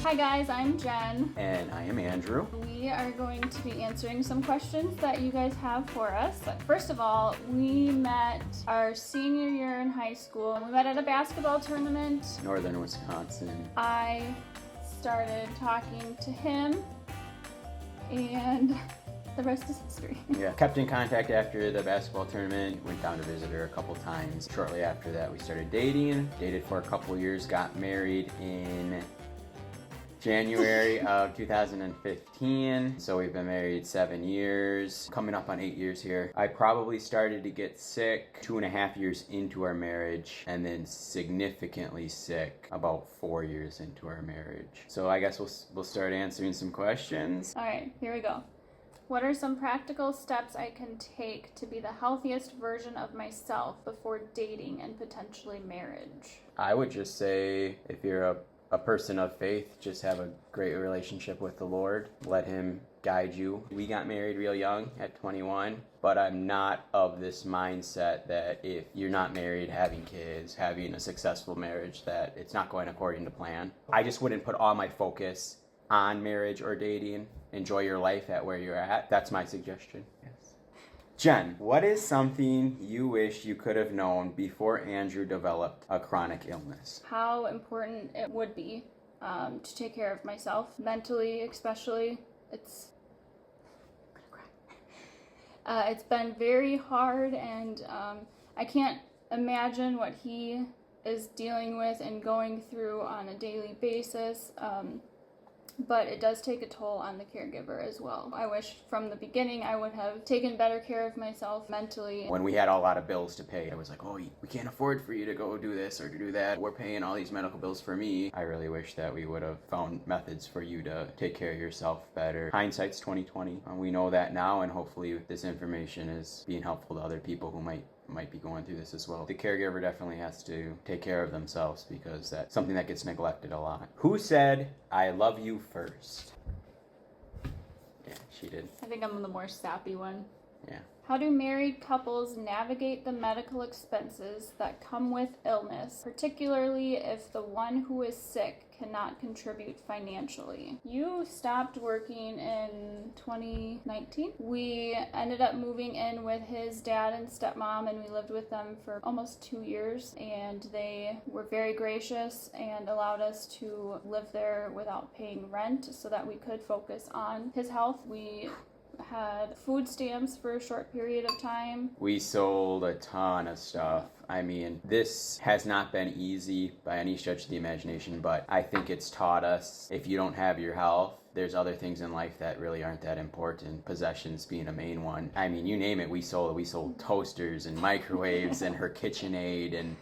Hi guys, I'm Jen. And I am Andrew. We are going to be answering some questions that you guys have for us. First of all, we met our senior year in high school. We met at a basketball tournament. Northern Wisconsin. I started talking to him and the rest is history. Yeah, kept in contact after the basketball tournament, went down to visit her a couple times. Shortly after that, we started dating, dated for a couple years, got married in January of 2015. So we've been married 7 years, coming up on 8 years here. I probably started to get sick 2.5 years into our marriage, and then significantly sick about 4 years into our marriage. So I guess we'll start answering some questions. All right, here we go. What are some practical steps I can take to be the healthiest version of myself before dating and potentially marriage? I would just say, if you're a person of faith, just have a great relationship with the Lord. Let Him guide you. We got married real young at 21, but I'm not of this mindset that if you're not married, having kids, having a successful marriage, that it's not going according to plan. I just wouldn't put all my focus on marriage or dating. Enjoy your life at where you're at. That's my suggestion. Yes. Jen, what is something you wish you could have known before Andrew developed a chronic illness? How important it would be to take care of myself, mentally especially. It's been very hard, and I can't imagine what he is dealing with and going through on a daily basis. But it does take a toll on the caregiver as well. I wish from the beginning I would have taken better care of myself mentally. When we had a lot of bills to pay, I was like, oh, we can't afford for you to go do this or to do that. We're paying all these medical bills for me. I really wish that we would have found methods for you to take care of yourself better. Hindsight's 2020. We know that now, and hopefully this information is being helpful to other people who might be going through this as well. The caregiver definitely has to take care of themselves, because that's something that gets neglected a lot. Who said, "I love you" first? Yeah, she did. I think I'm the more sappy one. Yeah. How do married couples navigate the medical expenses that come with illness, particularly if the one who is sick cannot contribute financially? You stopped working in 2019. We ended up moving in with his dad and stepmom, and we lived with them for almost 2 years, and they were very gracious and allowed us to live there without paying rent so that we could focus on his health. We had food stamps for a short period of time. We sold a ton of stuff. I mean, this has not been easy by any stretch of the imagination, but I think it's taught us, if you don't have your health, there's other things in life that really aren't that important, possessions being a main one. I mean, you name it, we sold toasters and microwaves and her KitchenAid, and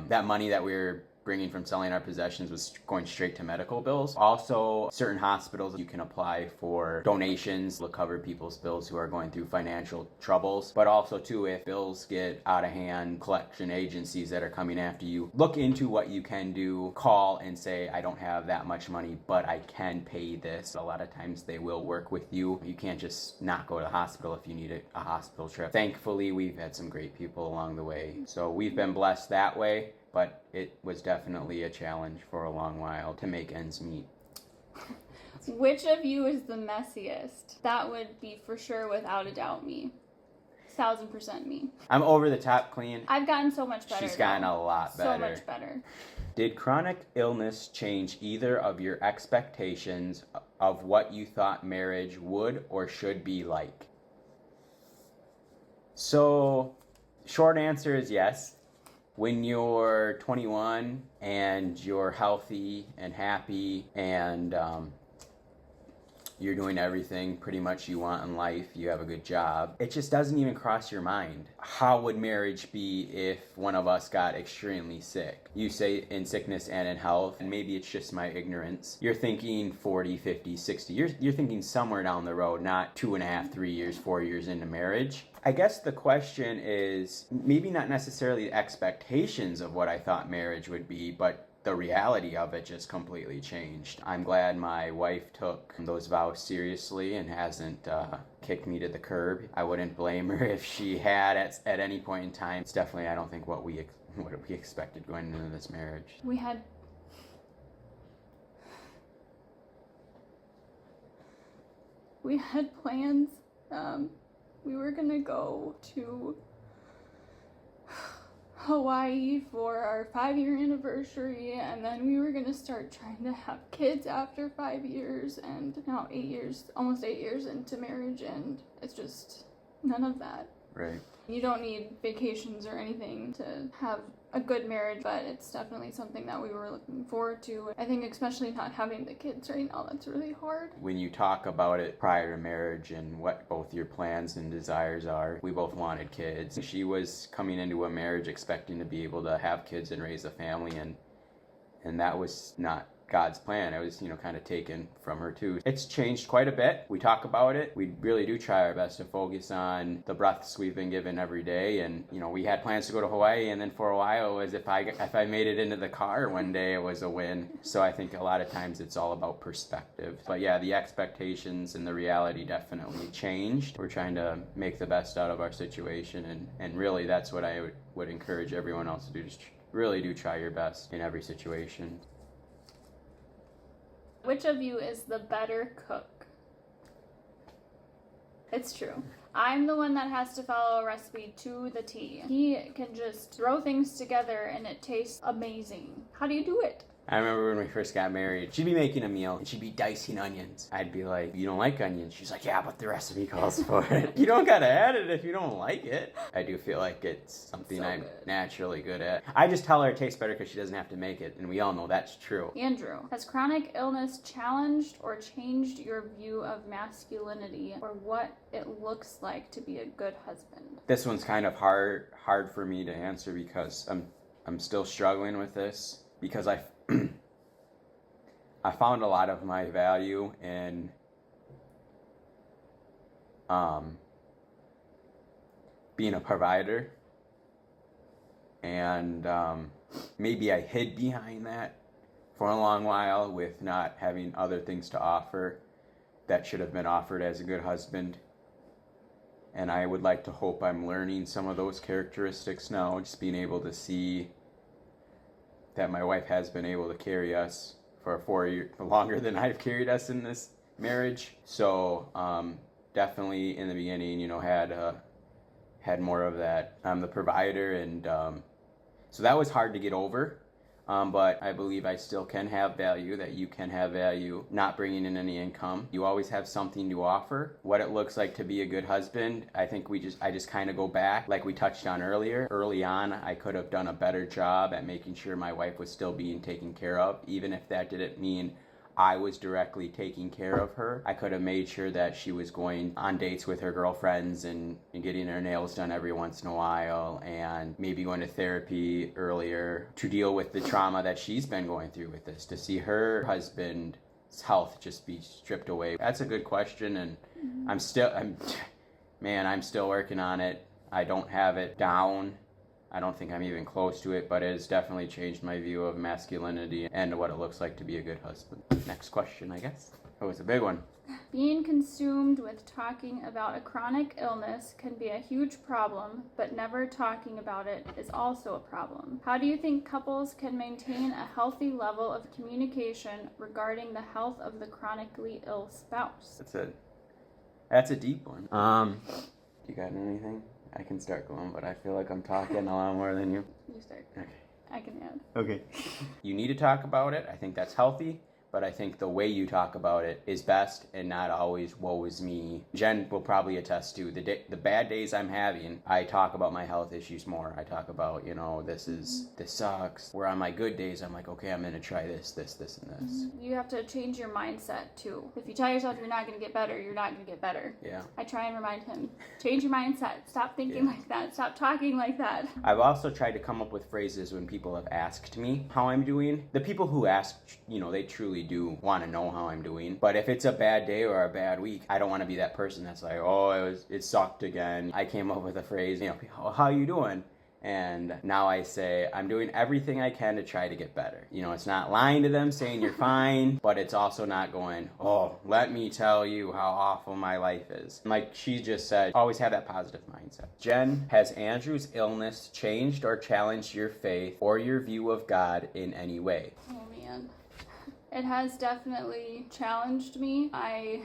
that money that we were bringing from selling our possessions was going straight to medical bills. Also, certain hospitals, you can apply for donations to cover people's bills who are going through financial troubles. But also too, if bills get out of hand, collection agencies that are coming after you, look into what you can do. Call and say, I don't have that much money, but I can pay this. A lot of times they will work with you. You can't just not go to the hospital if you need a hospital trip. Thankfully, we've had some great people along the way. So we've been blessed that way. But it was definitely a challenge for a long while to make ends meet. Which of you is the messiest? That would be for sure, without a doubt, me. 1000% me. I'm over the top clean. I've gotten so much better. She's gotten a lot better. So much better. Did chronic illness change either of your expectations of what you thought marriage would or should be like? So, short answer is yes. When you're 21 and you're healthy and happy and you're doing everything pretty much you want in life, you have a good job, it just doesn't even cross your mind. How would marriage be if one of us got extremely sick? You say in sickness and in health, and maybe it's just my ignorance. You're thinking 40, 50, 60. You're thinking somewhere down the road, not 2.5, 3 years, 4 years into marriage. I guess the question is maybe not necessarily the expectations of what I thought marriage would be, but the reality of it just completely changed. I'm glad my wife took those vows seriously and hasn't kicked me to the curb. I wouldn't blame her if she had at any point in time. It's definitely, I don't think, what we expected going into this marriage. We had We had plans. We were gonna go to Hawaii for our 5-year anniversary, and then we were gonna start trying to have kids after 5 years, and now 8 years, almost 8 years into marriage, and it's just none of that. Right. You don't need vacations or anything to have a good marriage, but it's definitely something that we were looking forward to. I think especially not having the kids right now, that's really hard. When you talk about it prior to marriage and what both your plans and desires are, we both wanted kids. She was coming into a marriage expecting to be able to have kids and raise a family, and that was not God's plan. It was, kind of taken from her too. It's changed quite a bit. We talk about it. We really do try our best to focus on the breaths we've been given every day. And, we had plans to go to Hawaii, and then for a while it was if I made it into the car one day, it was a win. So I think a lot of times it's all about perspective. But yeah, the expectations and the reality definitely changed. We're trying to make the best out of our situation, and really that's what I would encourage everyone else to do. Just really do try your best in every situation. Which of you is the better cook? It's true. I'm the one that has to follow a recipe to the T. He can just throw things together and it tastes amazing. How do you do it? I remember when we first got married, she'd be making a meal and she'd be dicing onions. I'd be like, "You don't like onions?" She's like, "Yeah, but the recipe calls for it." You don't gotta add it if you don't like it. I do feel like it's something So I'm good. naturally good at. I just tell her it tastes better because she doesn't have to make it, and we all know that's true. Andrew, has chronic illness challenged or changed your view of masculinity or what it looks like to be a good husband? This one's kind of hard for me to answer because I'm still struggling with this because I found a lot of my value in being a provider, and maybe I hid behind that for a long while with not having other things to offer that should have been offered as a good husband. And I would like to hope I'm learning some of those characteristics now, just being able to see that my wife has been able to carry us for 4 years, longer than I've carried us in this marriage. So definitely in the beginning, had more of that. I'm the provider, and so that was hard to get over. But I believe I still can have value, that you can have value, not bringing in any income. You always have something to offer. What it looks like to be a good husband, I think I just kind of go back, like we touched on earlier. Early on, I could have done a better job at making sure my wife was still being taken care of, even if that didn't mean I was directly taking care of her. I could have made sure that she was going on dates with her girlfriends and getting her nails done every once in a while, and maybe going to therapy earlier to deal with the trauma that she's been going through with this, to see her husband's health just be stripped away. That's a good question, and I'm still working on it. I don't have it down. I don't think I'm even close to it, but it has definitely changed my view of masculinity and what it looks like to be a good husband. Next question, I guess. Oh, it's a big one. Being consumed with talking about a chronic illness can be a huge problem, but never talking about it is also a problem. How do you think couples can maintain a healthy level of communication regarding the health of the chronically ill spouse? That's a deep one. You got anything? I can start going, but I feel like I'm talking a lot more than you. You start. Okay. I can add. Okay. You need to talk about it. I think that's healthy. But I think the way you talk about it is best, and not always woe is me. Jen will probably attest to the bad days I'm having. I talk about my health issues more. I talk about, this sucks. Where on my good days, I'm like, okay, I'm going to try this, and this. You have to change your mindset too. If you tell yourself you're not going to get better, you're not going to get better. Yeah. I try and remind him, change your mindset. Stop thinking like that. Stop talking like that. I've also tried to come up with phrases when people have asked me how I'm doing. The people who ask, they truly do want to know how I'm doing. But if it's a bad day or a bad week, I don't want to be that person that's like, oh, it sucked again. I came up with a phrase, how you doing? And now I say, I'm doing everything I can to try to get better. It's not lying to them saying you're fine, but it's also not going, oh, let me tell you how awful my life is. Like she just said, always have that positive mindset. Jen, has Andrew's illness changed or challenged your faith or your view of God in any way? Oh man. It has definitely challenged me. I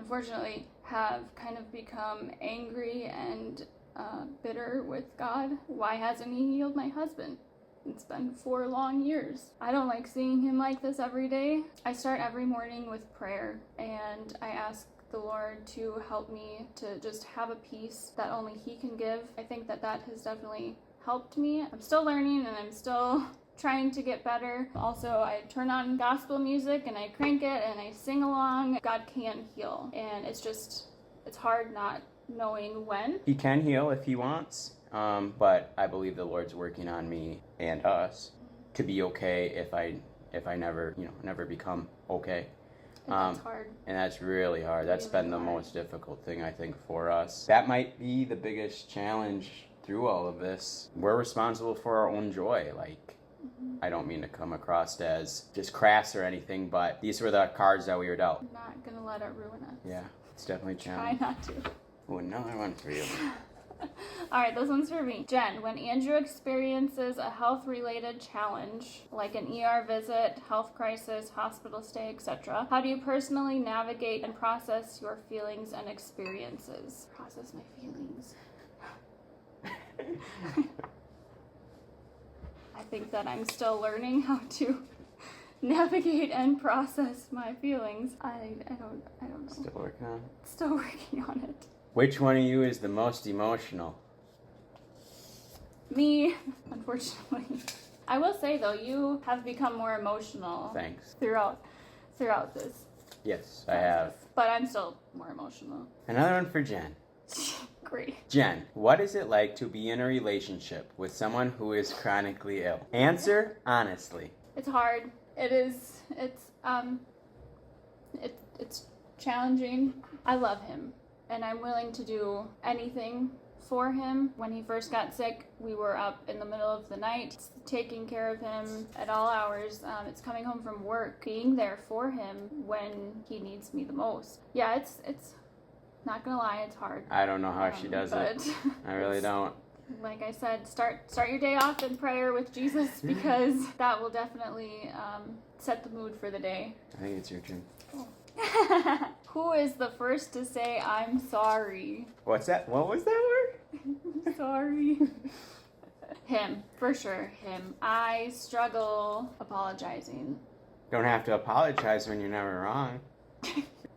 unfortunately have kind of become angry and bitter with God. Why hasn't he healed my husband? It's been 4 long years. I don't like seeing him like this every day. I start every morning with prayer, and I ask the Lord to help me to just have a peace that only he can give. I think that has definitely helped me. I'm still learning, and I'm still trying to get better. Also, I turn on gospel music and I crank it and I sing along. God can heal, and it's hard not knowing when. He can heal if he wants, but I believe the Lord's working on me and us to be okay if I never become okay. And that's hard. And that's really hard. That's been the most difficult thing, I think, for us. That might be the biggest challenge through all of this. We're responsible for our own joy. Like, I don't mean to come across as just crass or anything, but these were the cards that we were dealt. I'm not gonna let it ruin us. Yeah, it's definitely a challenge. Try not to. Oh, another one for you. Alright, this one's for me. Jen, when Andrew experiences a health-related challenge, like an ER visit, health crisis, hospital stay, etc., how do you personally navigate and process your feelings and experiences? Process my feelings. I think that I'm still learning how to navigate and process my feelings. I don't know. Still working on it? Still working on it. Which one of you is the most emotional? Me, unfortunately. I will say though, you have become more emotional. Thanks. Throughout this. Yes, I have. But I'm still more emotional. Another one for Jen. Great. Jen, what is it like to be in a relationship with someone who is chronically ill? Answer honestly. It's hard. It is. It's challenging. I love him, and I'm willing to do anything for him. When he first got sick, we were up in the middle of the night taking care of him at all hours. It's coming home from work, being there for him when he needs me the most. Yeah, it's not gonna lie, it's hard. I don't know how she does it. I really don't. Like I said, start your day off in prayer with Jesus, because that will definitely set the mood for the day. I think it's your turn. Oh. Who is the first to say I'm sorry? What's that? What was that word? Sorry. Him, for sure, him. I struggle apologizing. Don't have to apologize when you're never wrong.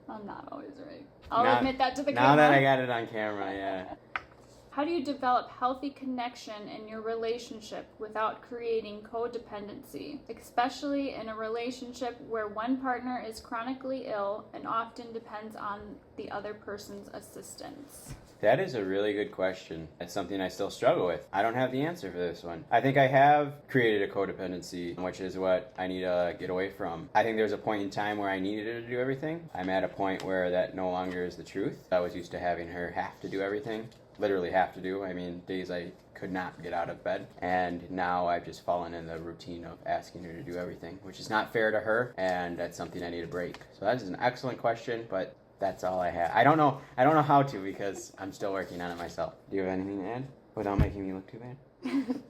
I'm not always right. I'll admit that to the camera. Now that I got it on camera, yeah. How do you develop healthy connection in your relationship without creating codependency, especially in a relationship where one partner is chronically ill and often depends on the other person's assistance? That is a really good question. It's something I still struggle with. I don't have the answer for this one. I think I have created a codependency, which is what I need to get away from. I think there's a point in time where I needed her to do everything. I'm at a point where that no longer is the truth. I was used to having her have to do everything. Literally have to do. I mean, days I could not get out of bed. And now I've just fallen in the routine of asking her to do everything, which is not fair to her, and that's something I need to break. So that is an excellent question, but that's all I have. I don't know how to, because I'm still working on it myself. Do you have anything to add without making me look too bad?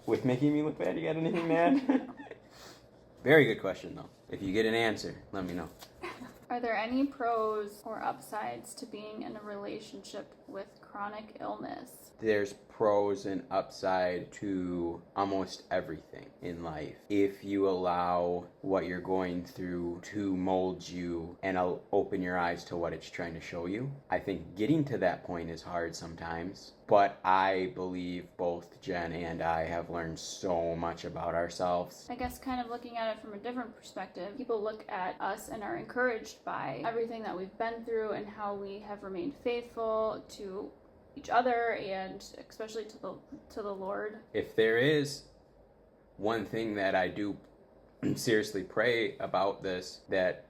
With making me look bad, you got anything to add? Very good question, though. If you get an answer, let me know. Are there any pros or upsides to being in a relationship with chronic illness? There's pros and upside to almost everything in life. If you allow what you're going through to mold you and open your eyes to what it's trying to show you. I think getting to that point is hard sometimes, but I believe both Jen and I have learned so much about ourselves. I guess kind of looking at it from a different perspective, people look at us and are encouraged by everything that we've been through and how we have remained faithful to each other, and especially to the Lord. If there is one thing that I do seriously pray about this that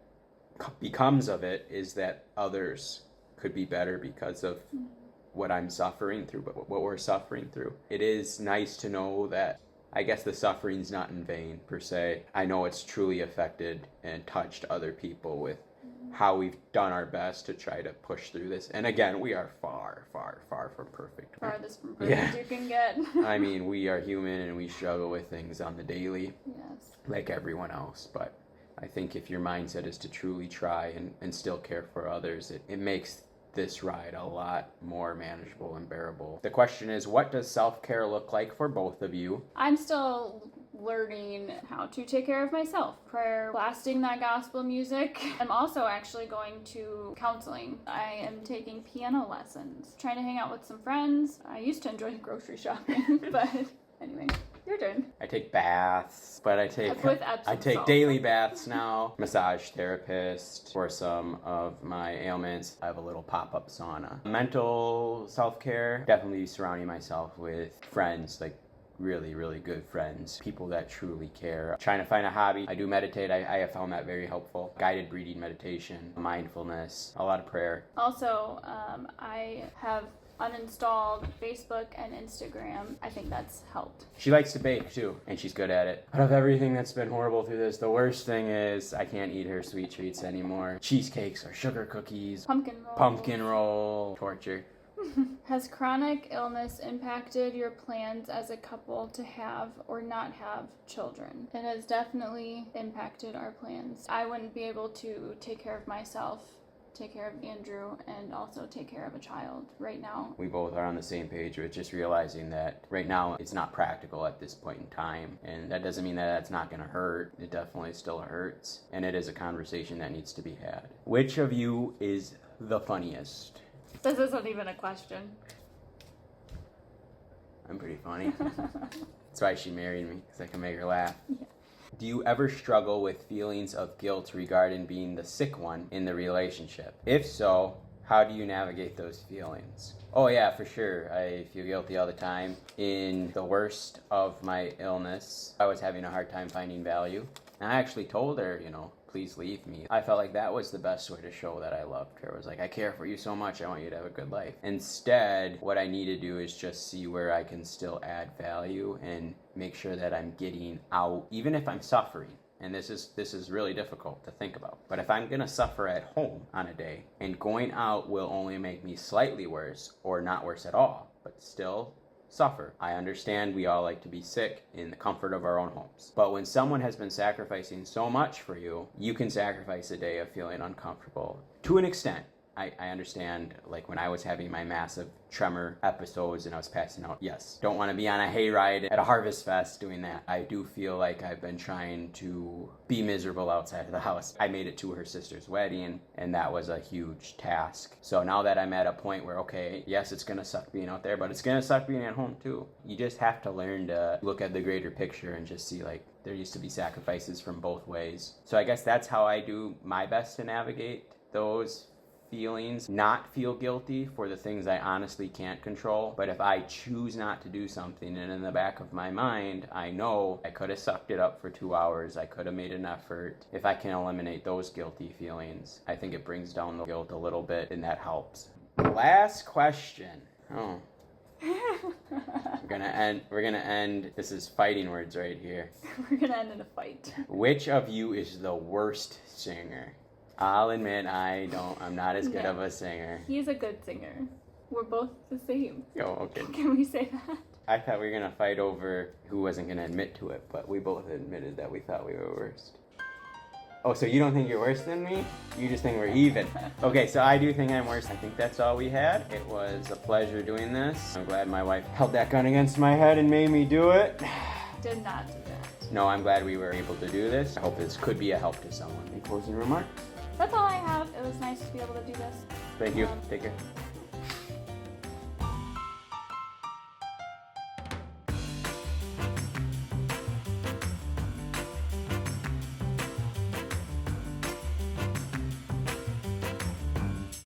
becomes of it, is that others could be better because of what I'm suffering through, but what we're suffering through. It is nice to know that I guess the suffering's not in vain per se. I know it's truly affected and touched other people with how we've done our best to try to push through this. And again, we are far, far, far from perfect. Farthest from perfect you can get. I mean, we are human and we struggle with things on the daily. Yes. Like everyone else. But I think if your mindset is to truly try and still care for others, it makes this ride a lot more manageable and bearable. The question is, what does self-care look like for both of you? I'm still learning how to take care of myself. Prayer, blasting that gospel music. I'm also actually going to counseling. I am taking piano lessons, trying to hang out with some friends. I used to enjoy grocery shopping, but anyway. Your turn. I take baths, but I take salt. daily baths now. Massage therapist for some of my ailments. I have a little pop-up sauna. Mental self-care, definitely surrounding myself with friends, like really, really good friends, people that truly care. Trying to find a hobby. I do meditate. I have found that very helpful. Guided breathing meditation, mindfulness, a lot of prayer. Also, I have uninstalled Facebook and Instagram. I think that's helped. She likes to bake too, and she's good at it. Out of everything that's been horrible through this, the worst thing is I can't eat her sweet treats anymore. Cheesecakes or sugar cookies. Pumpkin roll. Torture. Has chronic illness impacted your plans as a couple to have or not have children? It has definitely impacted our plans. I wouldn't be able to take care of myself, take care of Andrew, and also take care of a child right now. We both are on the same page with just realizing that right now it's not practical at this point in time. And that doesn't mean that that's not going to hurt. It definitely still hurts. And it is a conversation that needs to be had. Which of you is the funniest? This isn't even a question. I'm pretty funny. That's why she married me, because I can make her laugh. Yeah. Do you ever struggle with feelings of guilt regarding being the sick one in the relationship? If so, how do you navigate those feelings? Oh yeah, for sure. I feel guilty all the time. In the worst of my illness, I was having a hard time finding value. And I actually told her, please leave me. I felt like that was the best way to show that I loved her. It was like, I care for you so much, I want you to have a good life. Instead, what I need to do is just see where I can still add value and make sure that I'm getting out, even if I'm suffering. And this is really difficult to think about. But if I'm gonna suffer at home on a day, and going out will only make me slightly worse, or not worse at all, but still suffer. I understand we all like to be sick in the comfort of our own homes. But when someone has been sacrificing so much for you, you can sacrifice a day of feeling uncomfortable. To an extent, I understand, like when I was having my massive tremor episodes and I was passing out, yes, don't want to be on a hayride at a harvest fest doing that. I do feel like I've been trying to be miserable outside of the house. I made it to her sister's wedding, and that was a huge task. So now that I'm at a point where, okay, yes, it's going to suck being out there, but it's going to suck being at home too. You just have to learn to look at the greater picture and just see, like, there used to be sacrifices from both ways. So I guess that's how I do my best to navigate those feelings, not feel guilty for the things I honestly can't control. But if I choose not to do something, and in the back of my mind, I know I could have sucked it up for 2 hours, I could have made an effort. If I can eliminate those guilty feelings, I think it brings down the guilt a little bit, and that helps. Last question. Oh. We're gonna end. This is fighting words right here. We're gonna end in a fight. Which of you is the worst singer? I'll admit I'm not as good of a singer. He's a good singer. We're both the same. Oh, okay. Can we say that? I thought we were gonna fight over who wasn't gonna admit to it, but we both admitted that we thought we were worst. Oh, so you don't think you're worse than me? You just think we're even. Okay, so I do think I'm worse. I think that's all we had. It was a pleasure doing this. I'm glad my wife held that gun against my head and made me do it. Did not do that. No, I'm glad we were able to do this. I hope this could be a help to someone. Any closing remarks? That's all I have. It was nice to be able to do this. Thank you. Take care.